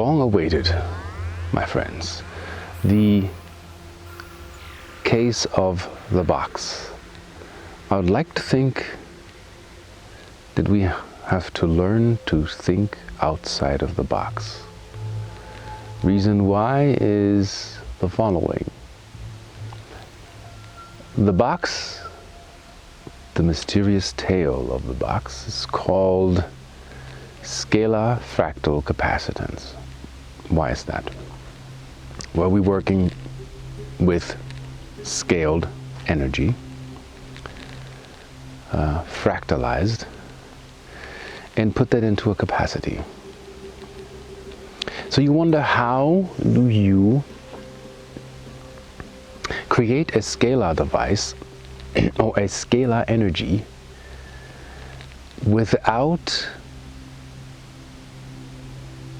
long awaited, my friends, the case of the box. I would like to think that we have to learn to think outside of the box. Reason why is the following. The box, the mysterious tale of the box, is called Scalar fractal capacitance. Why is that? Well, we're working with scaled energy, fractalized, and put that into a capacity. So you wonder, how do you create a scalar device or a scalar energy without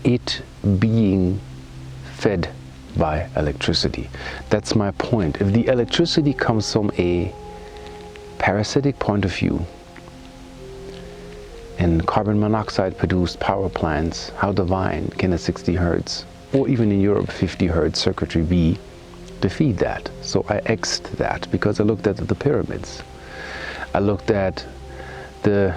it being fed by electricity? That's my point. If the electricity comes from a parasitic point of view, and carbon monoxide produced power plants, how divine can a 60 hertz or even in Europe 50 hertz circuitry be to feed that? So I X'd that because I looked at the pyramids. I looked at the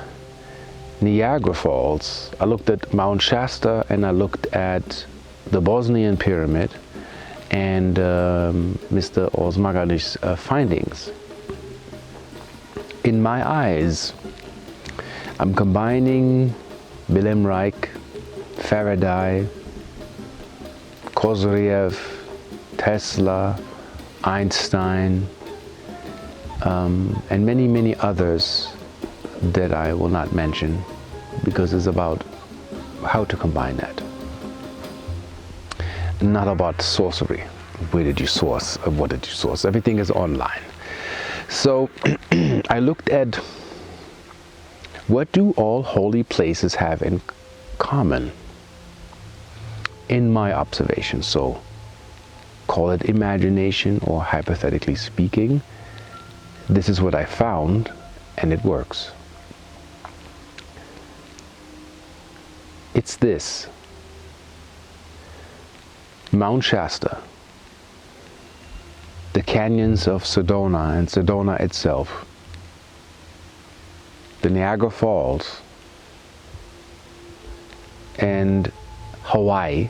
Niagara Falls, I looked at Mount Shasta, and I looked at the Bosnian pyramid and Mr. Osmagalich's findings. In my eyes, I'm combining Wilhelm Reich, Faraday, Kozyrev, Tesla, Einstein, and many, many others that I will not mention because it's about how to combine that. Not about sorcery. Where did you source? What did you source? Everything is online. So I looked at what do all holy places have in common in my observation. So call it imagination or hypothetically speaking. This is what I found, and it works. It's this. Mount Shasta, the canyons of Sedona and Sedona itself, the Niagara Falls, and Hawaii.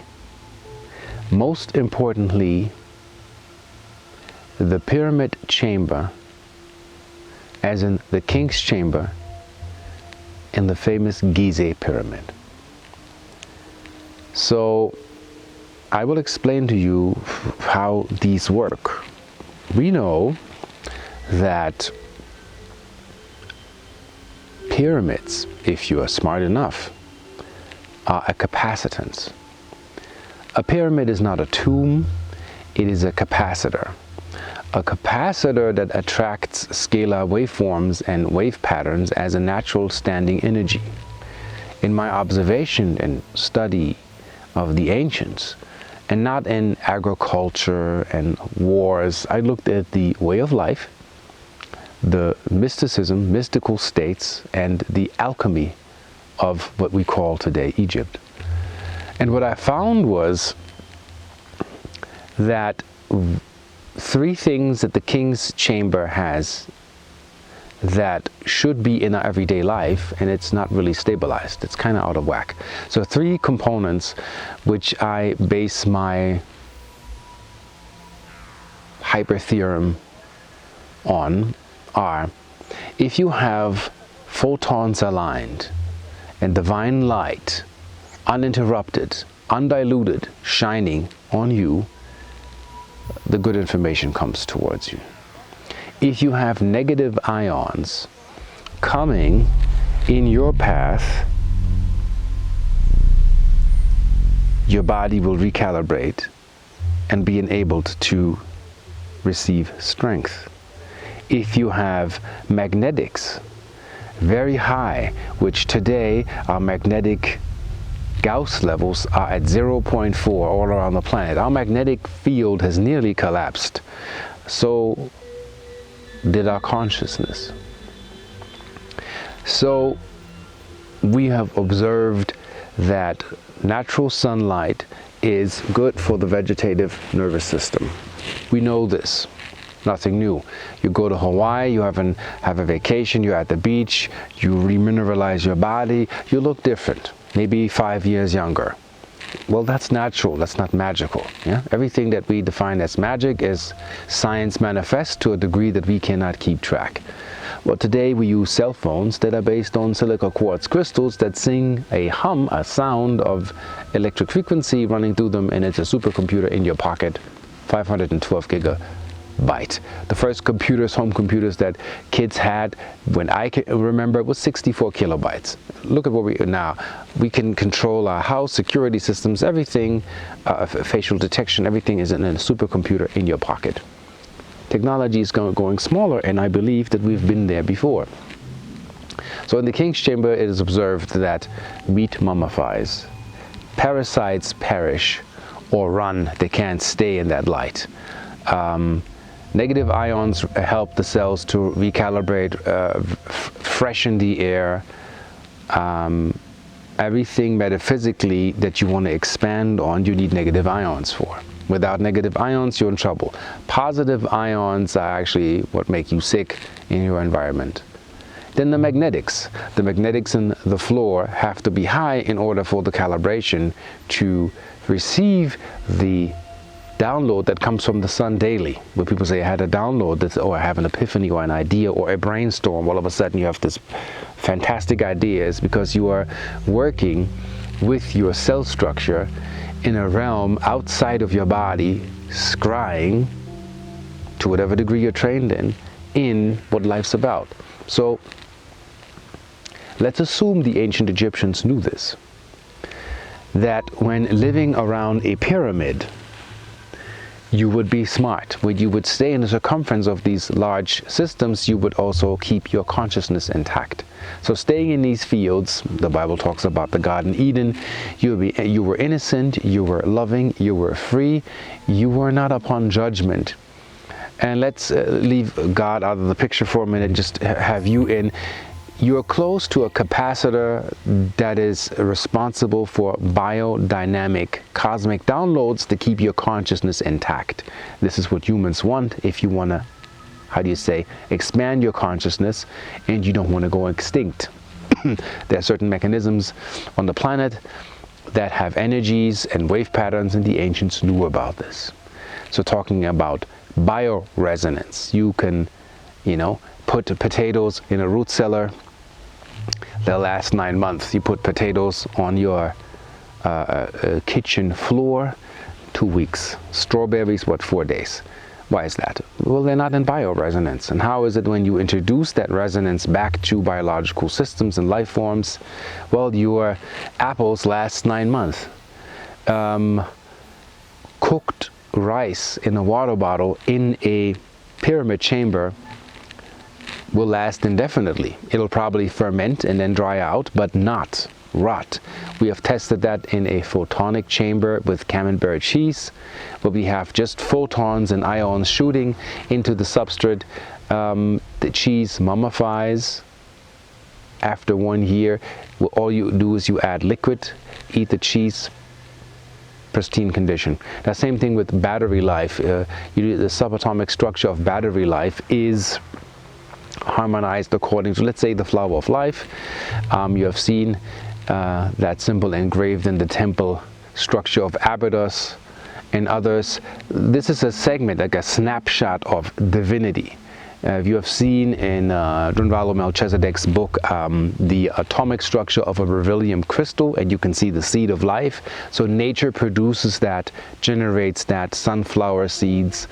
Most importantly, the pyramid chamber, as in the King's Chamber in the famous Gizeh pyramid. So I will explain to you how these work. We know that pyramids, if you are smart enough, are a capacitance. A pyramid is not a tomb, it is a capacitor. A capacitor that attracts scalar waveforms and wave patterns as a natural standing energy. In my observation and study of the ancients, and not in agriculture and wars, I looked at the way of life, the mysticism, mystical states, and the alchemy of what we call today Egypt. And what I found was that three things that the King's Chamber has that should be in our everyday life, and it's not really stabilized. It's kind of out of whack. So three components which I base my hyper theorem on are: if you have photons aligned and divine light, uninterrupted, undiluted, shining on you, the good information comes towards you. If you have negative ions coming in your path, your body will recalibrate and be enabled to receive strength. If you have magnetics very high, which today our magnetic Gauss levels are at 0.4 all around the planet. Our magnetic field has nearly collapsed. So did our consciousness. So we have observed that natural sunlight is good for the vegetative nervous system. We know this. Nothing new. You go to Hawaii, you have a vacation, you're at the beach, you remineralize your body, you look different, maybe 5 years younger. Well, that's natural, that's not magical. Yeah? Everything that we define as magic is science manifest to a degree that we cannot keep track. Well, today we use cell phones that are based on silica quartz crystals that sing a hum, a sound of electric frequency running through them, and it's a supercomputer in your pocket, 512 gigabyte. The first computers, home computers that kids had, when I can remember, was 64 kilobytes. Look at where we are now. We can control our house, security systems, everything, facial detection, everything is in a supercomputer in your pocket. Technology is going smaller, and I believe that we've been there before. So in the King's Chamber, it is observed that meat mummifies, parasites perish or run, they can't stay in that light. Negative ions help the cells to recalibrate, freshen the air, everything metaphysically that you want to expand on, you need negative ions for. Without negative ions, you're in trouble. Positive ions are actually what make you sick in your environment. Then the magnetics. The magnetics in the floor have to be high in order for the calibration to receive the download that comes from the sun daily. Where people say, I had a download, or I have an epiphany or an idea or a brainstorm. All of a sudden you have this fantastic ideas because you are working with your cell structure in a realm outside of your body, scrying to whatever degree you're trained in what life's about. So let's assume the ancient Egyptians knew this, that when living around a pyramid, you would be smart. When you would stay in the circumference of these large systems, you would also keep your consciousness intact. So staying in these fields, the Bible talks about the Garden Eden, you were innocent, you were loving, you were free, you were not upon judgment. And let's leave God out of the picture for a minute and just have you in. You're close to a capacitor that is responsible for biodynamic cosmic downloads to keep your consciousness intact. This is what humans want if you want to, how do you say, expand your consciousness and you don't want to go extinct. There are certain mechanisms on the planet that have energies and wave patterns, and the ancients knew about this. So talking about bioresonance, you can, put potatoes in a root cellar. They'll last 9 months. You put potatoes on your kitchen floor, 2 weeks. Strawberries, 4 days. Why is that? Well, they're not in bioresonance. And how is it when you introduce that resonance back to biological systems and life forms? Well, your apples last 9 months. Cooked rice in a water bottle in a pyramid chamber will last indefinitely. It'll probably ferment and then dry out, but not rot. We have tested that in a photonic chamber with camembert cheese, where we have just photons and ions shooting into the substrate. The cheese mummifies after 1 year. All you do is you add liquid, eat the cheese, pristine condition. The same thing with battery life. The subatomic structure of battery life is harmonized according to, let's say, the flower of life. You have seen that symbol engraved in the temple structure of Abydos and others. This is a segment, like a snapshot of divinity. You have seen in Drunvalo Melchizedek's book the atomic structure of a beryllium crystal, and you can see the seed of life. So nature produces that, generates that, sunflower seeds.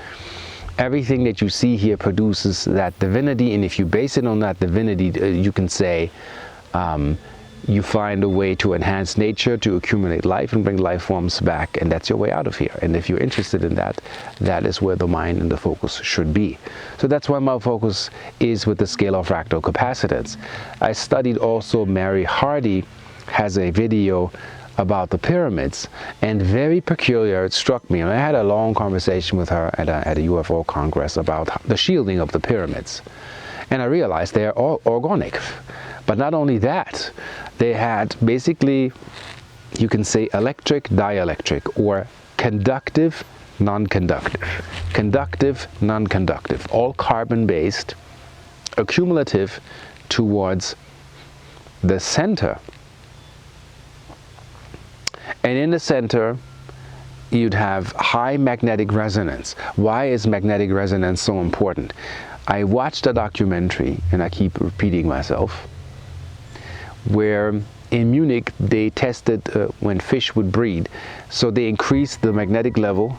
Everything that you see here produces that divinity, and if you base it on that divinity, you can say you find a way to enhance nature, to accumulate life and bring life forms back, and that's your way out of here. And if you're interested in that, that is where the mind and the focus should be. So that's why my focus is with the Scalar fractal capacitance. I studied also, Mary Hardy has a video about the pyramids, and very peculiar, it struck me. And I had a long conversation with her at a UFO Congress about the shielding of the pyramids. And I realized they are all organic. But not only that, they had basically you can say electric, dielectric, or conductive, non-conductive, conductive, non-conductive, all carbon-based, accumulative towards the center. And in the center, you'd have high magnetic resonance. Why is magnetic resonance so important? I watched a documentary, and I keep repeating myself, where in Munich they tested when fish would breed. So they increased the magnetic level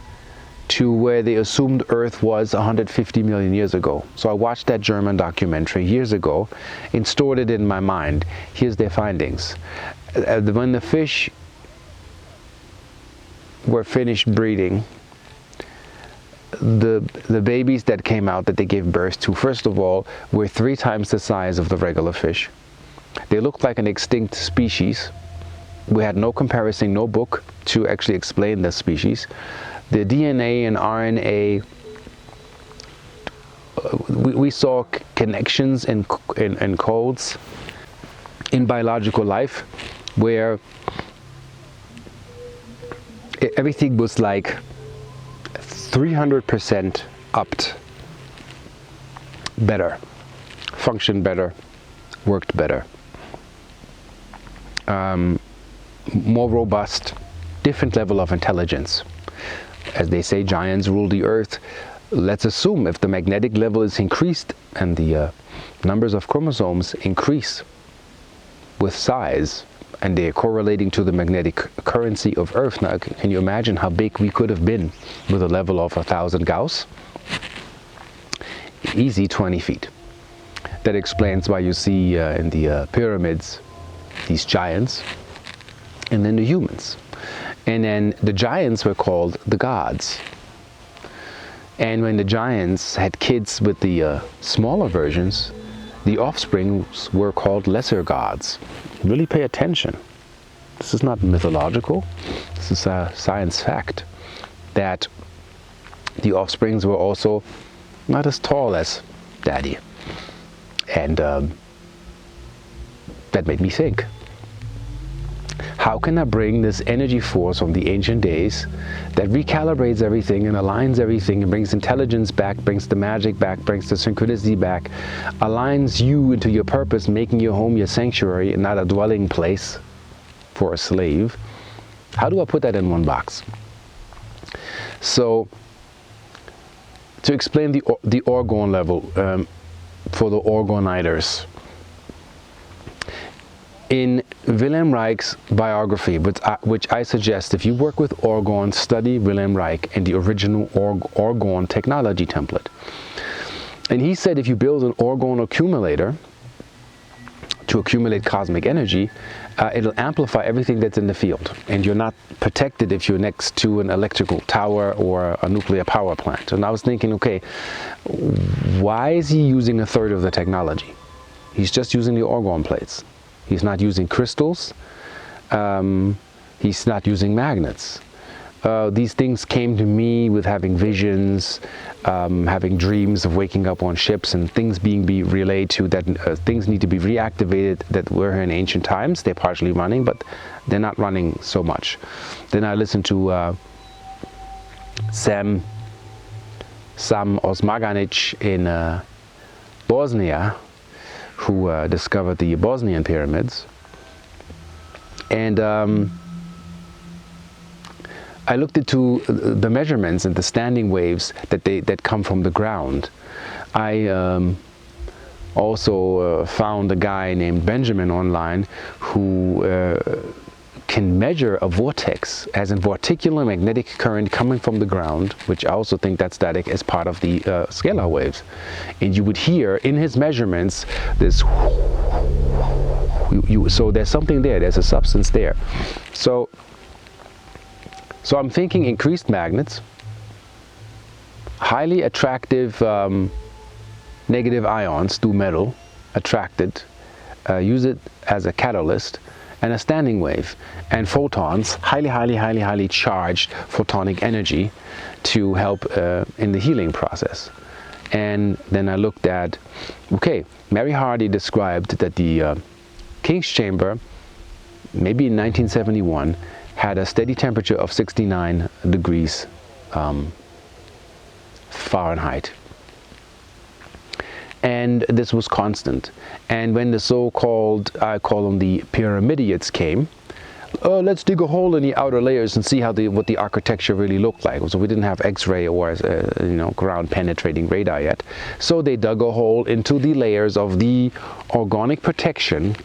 to where they assumed Earth was 150 million years ago. So I watched that German documentary years ago and stored it in my mind. Here's their findings. When the fish were finished breeding, the babies that came out, that they gave birth to, first of all, were 3 times the size of the regular fish. They looked like an extinct species. We had no comparison, no book to actually explain the species. The DNA and RNA, we saw connections and codes in biological life where everything was like 300% upped, better, functioned better, worked better, more robust, different level of intelligence. As they say, giants rule the earth. Let's assume if the magnetic level is increased and the numbers of chromosomes increase with size, and they're correlating to the magnetic currency of Earth. Now, can you imagine how big we could have been with a level of 1,000 Gauss? Easy 20 feet. That explains why you see in the pyramids these giants, and then the humans. And then the giants were called the gods. And when the giants had kids with the smaller versions, the offsprings were called lesser gods. Really pay attention. This is not mythological. This is a science fact, that the offsprings were also not as tall as Daddy. And that made me think, how can I bring this energy force from the ancient days that recalibrates everything and aligns everything and brings intelligence back, brings the magic back, brings the synchronicity back, aligns you into your purpose, making your home your sanctuary and not a dwelling place for a slave? How do I put that in one box? So, to explain the orgone level for the orgoniters, in Wilhelm Reich's biography, which I suggest, if you work with orgone, study Wilhelm Reich and the original orgone technology template. And he said if you build an orgone accumulator to accumulate cosmic energy, it'll amplify everything that's in the field. And you're not protected if you're next to an electrical tower or a nuclear power plant. And I was thinking, okay, why is he using 1/3 of the technology? He's just using the orgone plates. He's not using crystals. He's not using magnets. These things came to me with having visions, having dreams of waking up on ships and things being relayed to that things need to be reactivated that were here in ancient times. They're partially running, but they're not running so much. Then I listened to Sam Osmaganic in Bosnia, who discovered the Bosnian pyramids. And I looked into the measurements and the standing waves that come from the ground. I also found a guy named Benjamin online who can measure a vortex as a vorticular magnetic current coming from the ground, which I also think that static is part of the scalar waves. And you would hear in his measurements this, so there's something there, there's a substance there. So I'm thinking increased magnets, highly attractive negative ions through metal, attracted, use it as a catalyst, and a standing wave, and photons, highly charged photonic energy to help in the healing process. And then I looked at, okay, Mary Hardy described that the King's Chamber maybe in 1971, had a steady temperature of 69 degrees Fahrenheit. And this was constant. And when the so-called, I call them the pyramidiates, came, let's dig a hole in the outer layers and see how what the architecture really looked like. So we didn't have X-ray or ground penetrating radar yet. So they dug a hole into the layers of the organic protection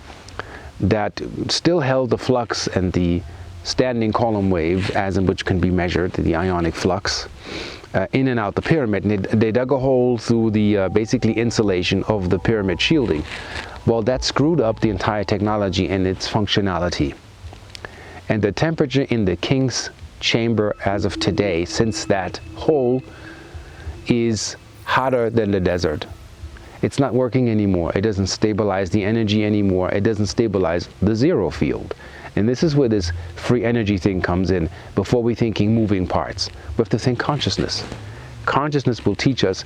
that still held the flux and the standing column wave, as in which can be measured, the ionic flux, in and out the pyramid. And they dug a hole through the basically insulation of the pyramid shielding. Well, that screwed up the entire technology and its functionality. And the temperature in the King's chamber as of today, since that hole, is hotter than the desert. It's not working anymore. It doesn't stabilize the energy anymore. It doesn't stabilize the zero field. And this is where this free energy thing comes in. Before we thinking moving parts, we have to think consciousness. Consciousness will teach us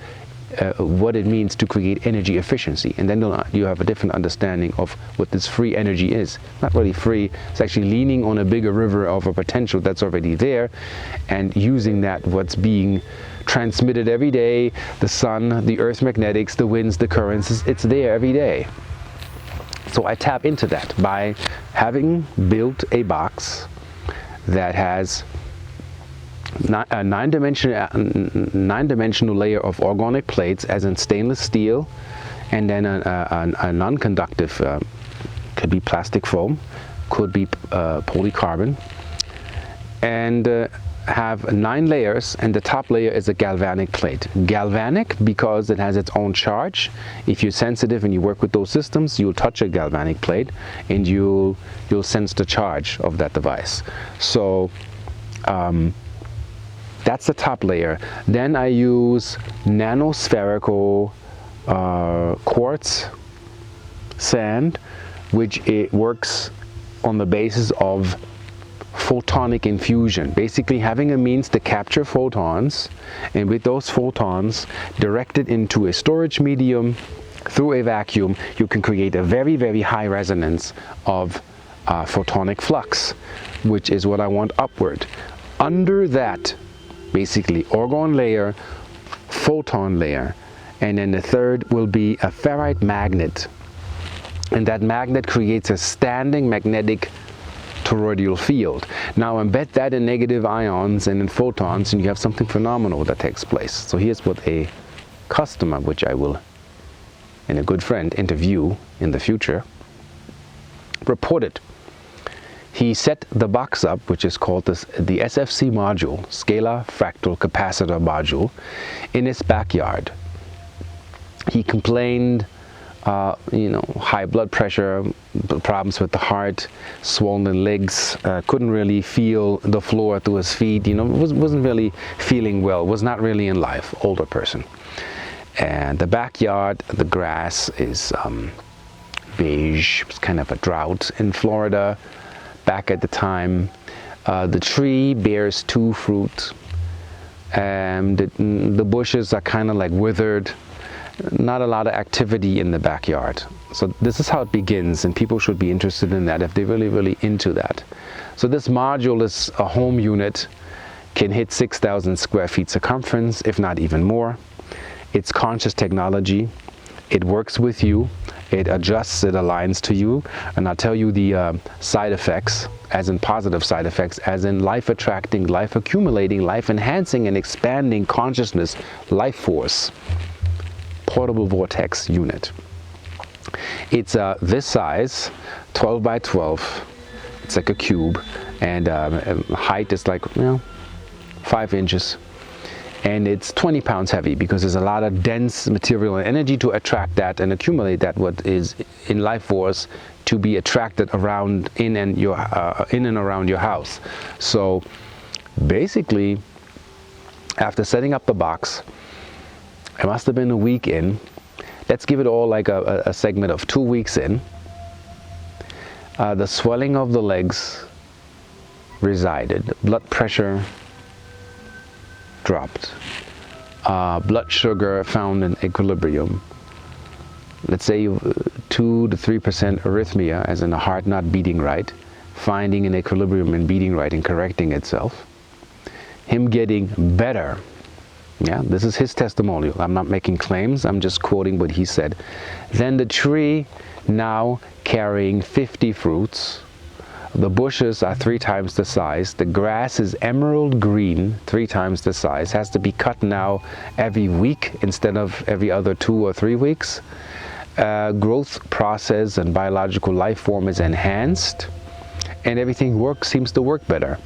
what it means to create energy efficiency, and then you have a different understanding of what this free energy is. Not really free, it's actually leaning on a bigger river of a potential that's already there, and using that, what's being transmitted every day, the sun, the earth magnetics, the winds, the currents, it's there every day. So I tap into that by having built a box that has a nine-dimensional layer of organic plates, as in stainless steel, and then a non-conductive, could be plastic foam, could be polycarbon, and have 9 layers, and the top layer is a galvanic plate. Galvanic because it has its own charge. If you're sensitive and you work with those systems, you'll touch a galvanic plate and you'll sense the charge of that device. So that's the top layer. Then I use nanospherical quartz sand, which it works on the basis of photonic infusion, basically having a means to capture photons, and with those photons directed into a storage medium through a vacuum, you can create a very, very high resonance of photonic flux, which is what I want upward. Under that, basically orgone layer, photon layer, and then the third will be a ferrite magnet, and that magnet creates a standing magnetic toroidal field. Now embed that in negative ions and in photons, and you have something phenomenal that takes place. So here's what a customer, which I will, and a good friend, interview in the future, reported. He set the box up, which is called the SFC module, Scalar Fractal Capacitor module, in his backyard. He complained, high blood pressure, problems with the heart, swollen legs, couldn't really feel the floor through his feet, wasn't really feeling well, was not really in life, older person. And the backyard, the grass is beige, it's kind of a drought in Florida back at the time. The tree bears 2 fruit, and the bushes are kind of like withered. Not a lot of activity in the backyard. So this is how it begins, and people should be interested in that if they're really, really into that. So this module is a home unit, can hit 6,000 square feet circumference, if not even more. It's conscious technology. It works with you. It adjusts, it aligns to you, and I'll tell you the side effects, as in positive side effects, as in life attracting, life accumulating, life enhancing, and expanding consciousness, life force. Portable vortex unit. It's this size, 12 by 12. It's like a cube, and height is like 5 inches, and it's 20 pounds heavy because there's a lot of dense material and energy to attract that and accumulate that, what is in life force, to be attracted around in and around your house. So basically, after setting up the box, it must have been a week in. Let's give it all like a segment of 2 weeks in. The swelling of the legs resided. Blood pressure dropped. Blood sugar found in equilibrium. Let's say 2 to 3% arrhythmia, as in the heart not beating right, finding an equilibrium and beating right and correcting itself, him getting better. Yeah, this is his testimonial. I'm not making claims, I'm just quoting what he said. Then the tree now carrying 50 fruits. The bushes are 3 times the size. The grass is emerald green, 3 times the size. Has to be cut now every week instead of every other 2 or 3 weeks. Growth process and biological life form is enhanced, and everything seems to work better.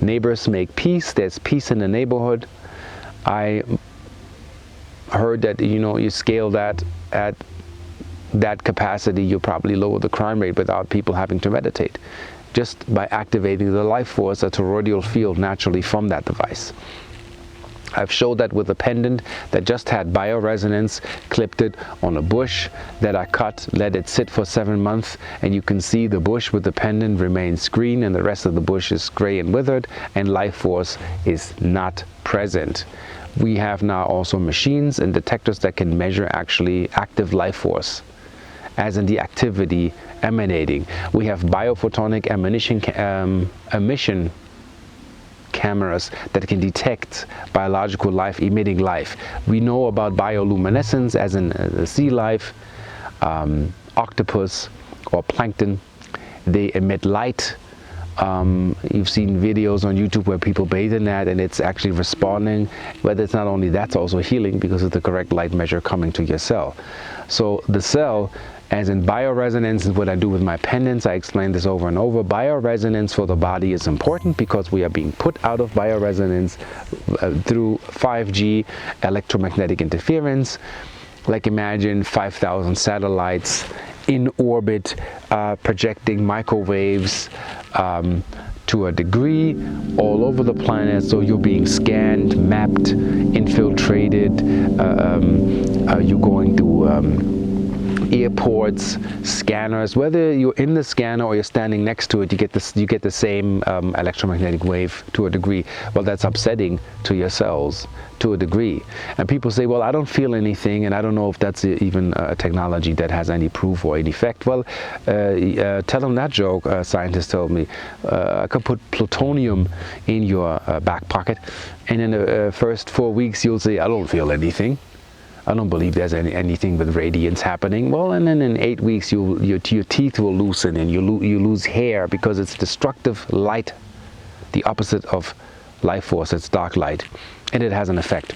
Neighbors make peace. There's peace in the neighborhood. I heard that, you know, you scale that at that capacity, you probably lower the crime rate without people having to meditate, just by activating the life force, a toroidal field naturally from that device. I've showed that with a pendant that just had bioresonance, clipped it on a bush that I cut, let it sit for 7 months, and you can see the bush with the pendant remains green and the rest of the bush is gray and withered, and life force is not present. We have now also machines and detectors that can measure actually active life force, as in the activity emanating. We have biophotonic emission cameras that can detect biological life emitting life. We know about bioluminescence, as in sea life, octopus or plankton. They emit light. You've seen videos on YouTube where people bathe in that and it's actually responding. But it's not only that, it's also healing because of the correct light measure coming to your cell. So the cell, as in bioresonance, is what I do with my pendants. I explain this over and over. Bioresonance for the body is important because we are being put out of bioresonance through 5G electromagnetic interference. Like imagine 5,000 satellites in orbit projecting microwaves to a degree all over the planet. So you're being scanned, mapped, infiltrated. You're going to airports, scanners. Whether you're in the scanner or you're standing next to it, you get the same electromagnetic wave to a degree. Well, that's upsetting to your cells to a degree. And people say, well, I don't feel anything, and I don't know if that's even a technology that has any proof or any effect. Well, tell them that joke. A scientist told me, I could put plutonium in your back pocket, and in the first 4 weeks you'll say, I don't feel anything. I don't believe there's anything with radiance happening. Well, and then in 8 weeks, your teeth will loosen and you lose hair because it's destructive light, the opposite of life force. It's dark light, and it has an effect.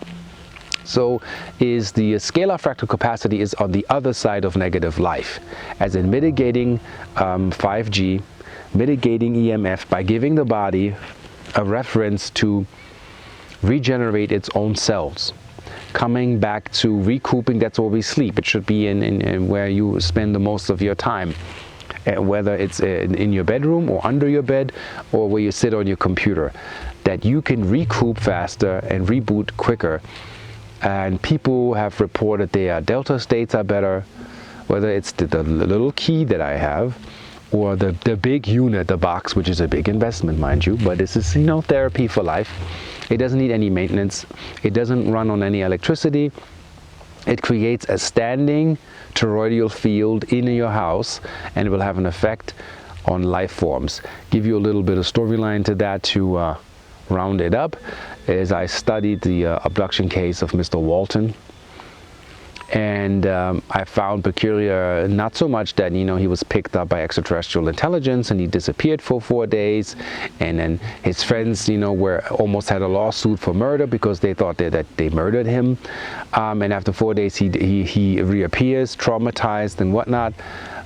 So is the scalar fractal capacity is on the other side of negative life, as in mitigating 5G, mitigating EMF by giving the body a reference to regenerate its own cells. Coming back to recouping, that's where we sleep. It should be in where you spend the most of your time, whether it's in your bedroom or under your bed or where you sit on your computer, that you can recoup faster and reboot quicker. And people have reported their delta states are better, whether it's the little key that I have or the big unit, the box, which is a big investment, mind you, but this is, you know, therapy for life. It doesn't need any maintenance. It doesn't run on any electricity. It creates a standing toroidal field in your house, and it will have an effect on life forms. Give you a little bit of storyline to that to round it up. As I studied the abduction case of Mr. Walton, and I found peculiar, not so much that, you know, he was picked up by extraterrestrial intelligence and he disappeared for 4 days, and then his friends, you know, almost had a lawsuit for murder because they thought that they murdered him, and after 4 days he reappears traumatized and whatnot.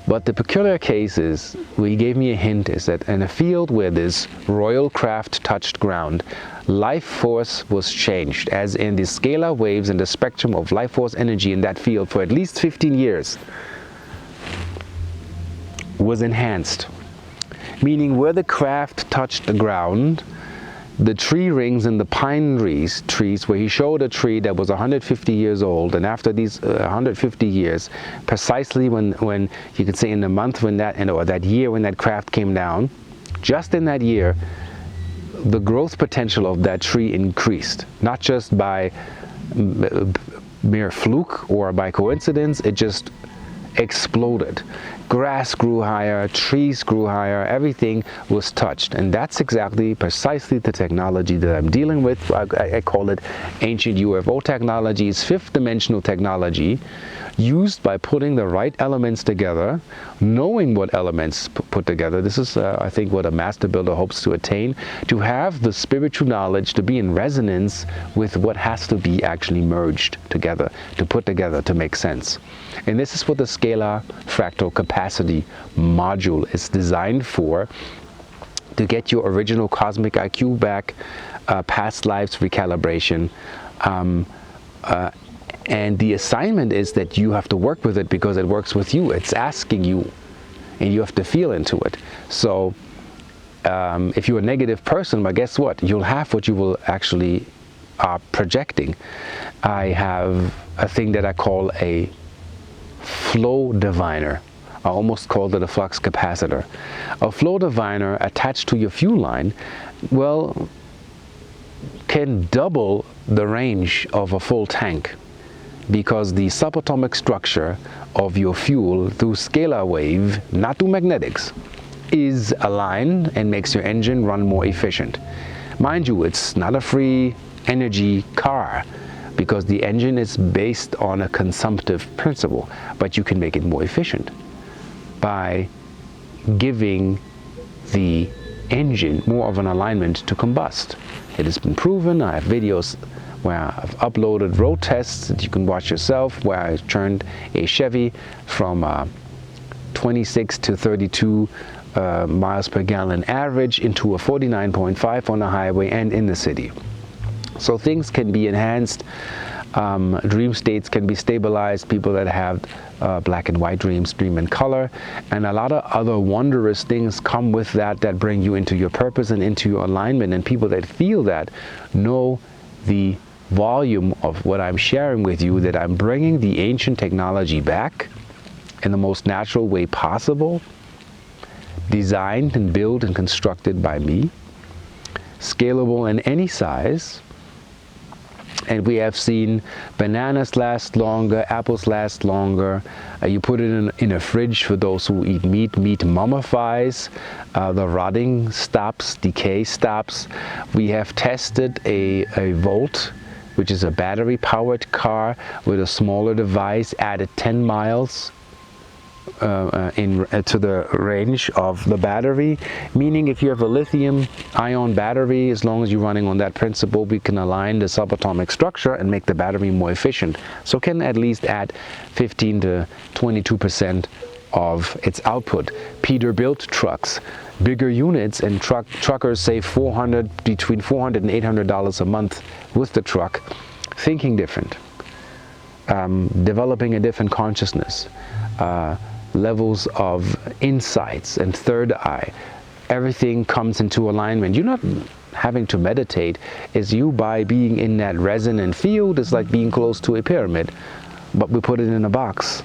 But the peculiar case is, where he gave me a hint, is that in a field where this royal craft touched ground, life force was changed, as in the scalar waves and the spectrum of life force energy in that field for at least 15 years was enhanced. Meaning where the craft touched the ground, the tree rings and the pine trees, where he showed a tree that was 150 years old, and after these 150 years, precisely when you could say in the month when that, or that year when that craft came down, just in that year, the growth potential of that tree increased, not just by mere fluke or by coincidence. It just exploded. grass grew higher, trees grew higher, everything was touched. And that's precisely the technology that I'm dealing with. I call it ancient UFO technology. It's fifth dimensional technology used by putting the right elements together, knowing what elements put together. This is, I think, what a master builder hopes to attain, to have the spiritual knowledge, to be in resonance with what has to be actually merged together, to put together, to make sense. And this is what the Scalar fractal capacity module is designed for, to get your original cosmic IQ back, past lives recalibration, and the assignment is that you have to work with it because it works with you. It's asking you, and you have to feel into it. So if you're a negative person, but guess what? You'll have what you will actually are projecting. I have a thing that I call a flow diviner. I almost called it a flux capacitor. A flow diviner attached to your fuel line, well, can double the range of a full tank, because the subatomic structure of your fuel through scalar wave, not through magnetics, is aligned and makes your engine run more efficient. Mind you, it's not a free energy car, because the engine is based on a consumptive principle, but you can make it more efficient by giving the engine more of an alignment to combust. It has been proven. I have videos where I've uploaded road tests that you can watch yourself, where I turned a Chevy from 26 to 32 miles per gallon average into a 49.5 on the highway and in the city. So things can be enhanced, dream states can be stabilized, people that have black and white dreams dream in color, and a lot of other wondrous things come with that bring you into your purpose and into your alignment. And people that feel that know the volume of what I'm sharing with you, that I'm bringing the ancient technology back in the most natural way possible, designed and built and constructed by me, scalable in any size. And we have seen bananas last longer, apples last longer. You put it in a fridge for those who eat meat. Meat mummifies, the rotting stops, decay stops. We have tested a Volt, which is a battery-powered car with a smaller device, added 10 miles to the range of the battery, meaning if you have a lithium-ion battery, as long as you're running on that principle, we can align the subatomic structure and make the battery more efficient. So can at least add 15 to 22% of its output. Peterbilt trucks, bigger units, and truckers save between $400 and $800 a month with the truck, thinking different, developing a different consciousness, levels of insights and third eye. Everything comes into alignment. You're not having to meditate. It's you by being in that resonant field. It's like being close to a pyramid, but we put it in a box.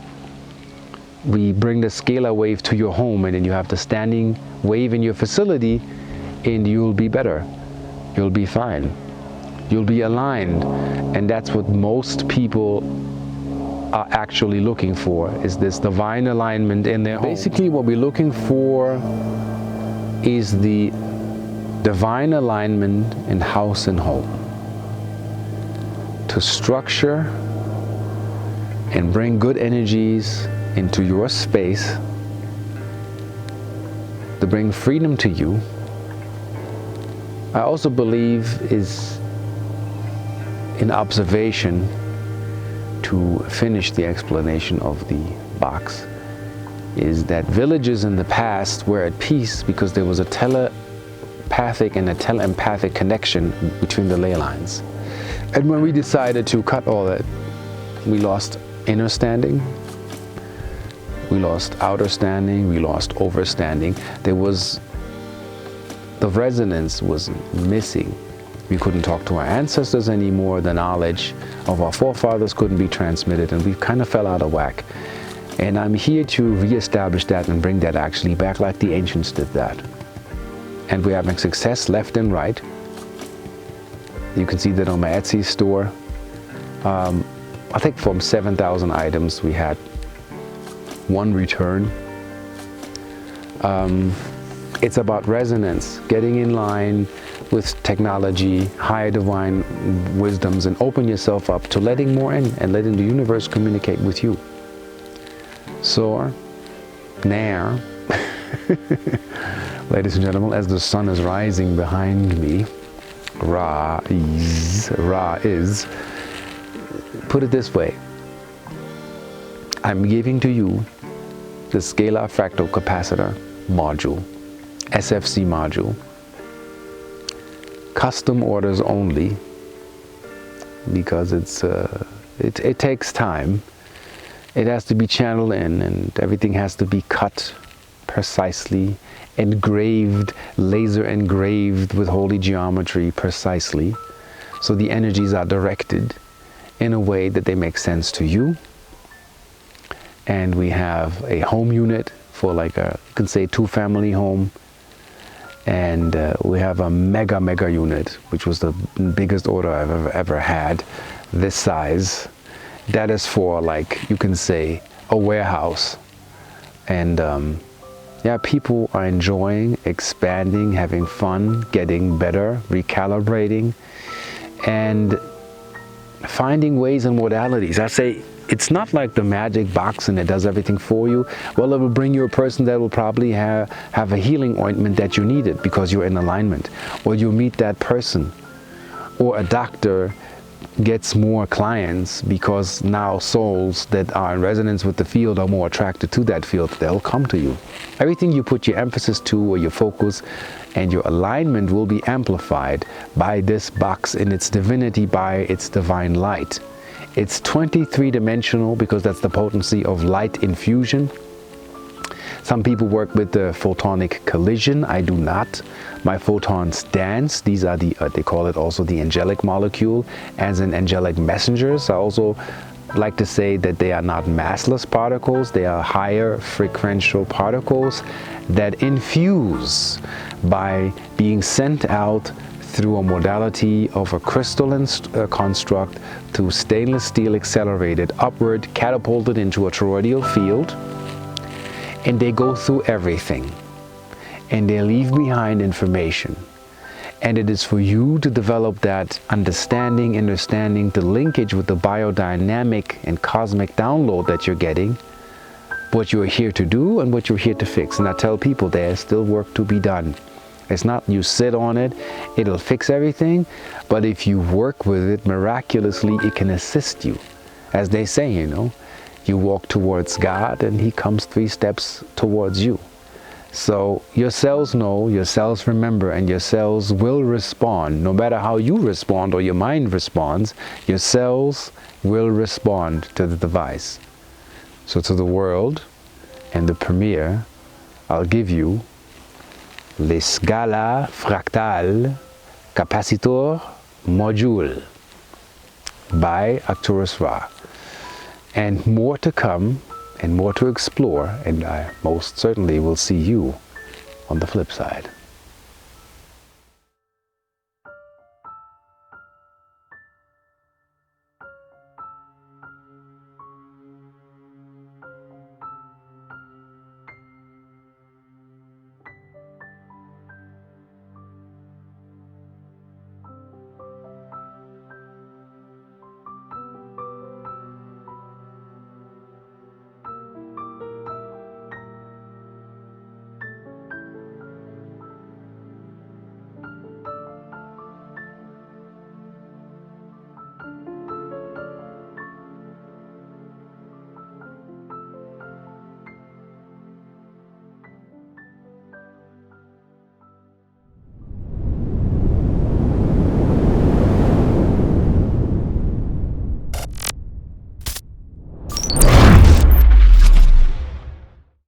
We bring the scalar wave to your home, and then you have the standing wave in your facility, and you'll be better. You'll be fine. You'll be aligned. And that's what most people are actually looking for, is this divine alignment in their home. Basically what we're looking for is the divine alignment in house and home, to structure and bring good energies into your space, to bring freedom to you. I also believe is in observation, to finish the explanation of the box, is that villages in the past were at peace because there was a telepathic and a telempathic connection between the ley lines. And when we decided to cut all that, we lost inner standing, we lost outer standing, we lost overstanding. The resonance was missing. We couldn't talk to our ancestors anymore. The knowledge of our forefathers couldn't be transmitted, and we kind of fell out of whack. And I'm here to reestablish that and bring that actually back, like the ancients did that. And we're having success left and right. You can see that on my Etsy store. I think from 7,000 items, we had 1 return. It's about resonance, getting in line with technology, higher divine wisdoms, and open yourself up to letting more in and letting the universe communicate with you. So, now, ladies and gentlemen, as the sun is rising behind me, Ra is, put it this way, I'm giving to you the Scalar Fractal Capacitor module, SFC module, custom orders only, because it takes time. It has to be channeled in, and everything has to be cut precisely, engraved, laser engraved with holy geometry precisely, so the energies are directed in a way that they make sense to you. And we have a home unit for like a, you can say, 2-family home. And we have a mega unit, which was the biggest order I've ever had, this size. That is for, like, you can say, a warehouse. And yeah, people are enjoying, expanding, having fun, getting better, recalibrating, and finding ways and modalities. I say, it's not like the magic box and it does everything for you. Well, it will bring you a person that will probably have a healing ointment that you needed because you're in alignment. Or you meet that person. Or a doctor gets more clients because now souls that are in resonance with the field are more attracted to that field. They'll come to you. Everything you put your emphasis to, or your focus and your alignment, will be amplified by this box in its divinity, by its divine light. It's 23-dimensional because that's the potency of light infusion. Some people work with the photonic collision. I do not. My photons dance. These are the, they call it also the angelic molecule, as in angelic messengers. I also like to say that they are not massless particles. They are higher frequential particles that infuse by being sent out through a modality of a crystalline construct to stainless steel accelerated, upward, catapulted into a toroidal field. And they go through everything. And they leave behind information. And it is for you to develop that understanding, the linkage with the biodynamic and cosmic download that you're getting, what you're here to do and what you're here to fix. And I tell people there's still work to be done. It's not you sit on it, it'll fix everything, but if you work with it miraculously, it can assist you. As they say, you know, you walk towards God and He comes 3 steps towards you. So your cells know, your cells remember, and your cells will respond. No matter how you respond or your mind responds, your cells will respond to the device. So to the world and the premiere, I'll give you le Scalar Fractal Capacitor module by Arcturus Ra. And more to come and more to explore, and I most certainly will see you on the flip side.